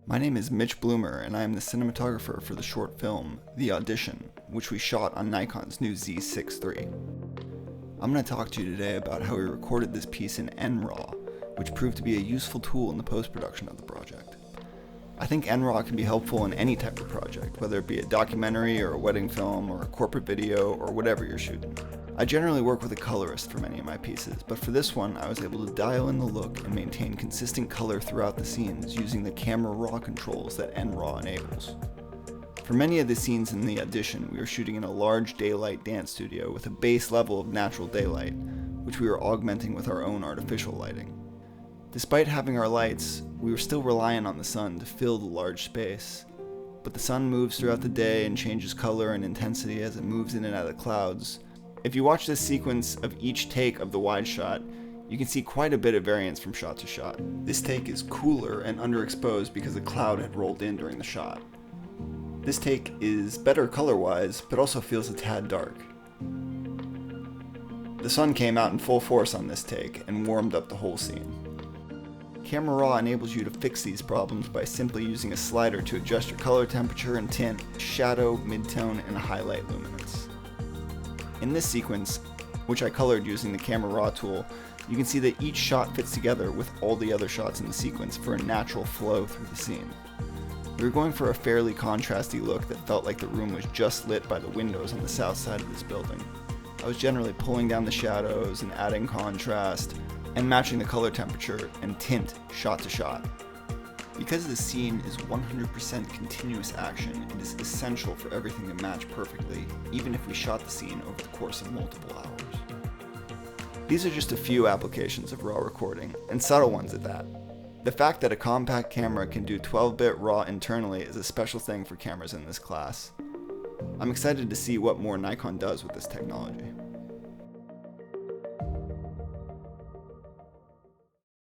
My name is Mitch Blummer, and I am the cinematographer for the short film, The Audition, which we shot on Nikon's new Z6III. I'm going to talk to you today about how we recorded this piece in NRAW, which proved to be a useful tool in the post-production of the project. I think NRAW can be helpful in any type of project, whether it be a documentary or a wedding film or a corporate video or whatever you're shooting. I generally work with a colorist for many of my pieces, but for this one I was able to dial in the look and maintain consistent color throughout the scenes using the camera raw controls that NRAW enables. For many of the scenes in The Audition, we were shooting in a large daylight dance studio with a base level of natural daylight, which we were augmenting with our own artificial lighting. Despite having our lights, we were still reliant on the sun to fill the large space. But the sun moves throughout the day and changes color and intensity as it moves in and out of the clouds. If you watch this sequence of each take of the wide shot, you can see quite a bit of variance from shot to shot. This take is cooler and underexposed because a cloud had rolled in during the shot. This take is better color-wise, but also feels a tad dark. The sun came out in full force on this take and warmed up the whole scene. Camera Raw enables you to fix these problems by simply using a slider to adjust your color temperature and tint, shadow, midtone, and highlight luminance. In this sequence, which I colored using the Camera Raw tool, you can see that each shot fits together with all the other shots in the sequence for a natural flow through the scene. We were going for a fairly contrasty look that felt like the room was just lit by the windows on the south side of this building. I was generally pulling down the shadows and adding contrast, and matching the color temperature and tint shot to shot. Because the scene is 100% continuous action, it is essential for everything to match perfectly, even if we shot the scene over the course of multiple hours. These are just a few applications of RAW recording, and subtle ones at that. The fact that a compact camera can do 12-bit RAW internally is a special thing for cameras in this class. I'm excited to see what more Nikon does with this technology.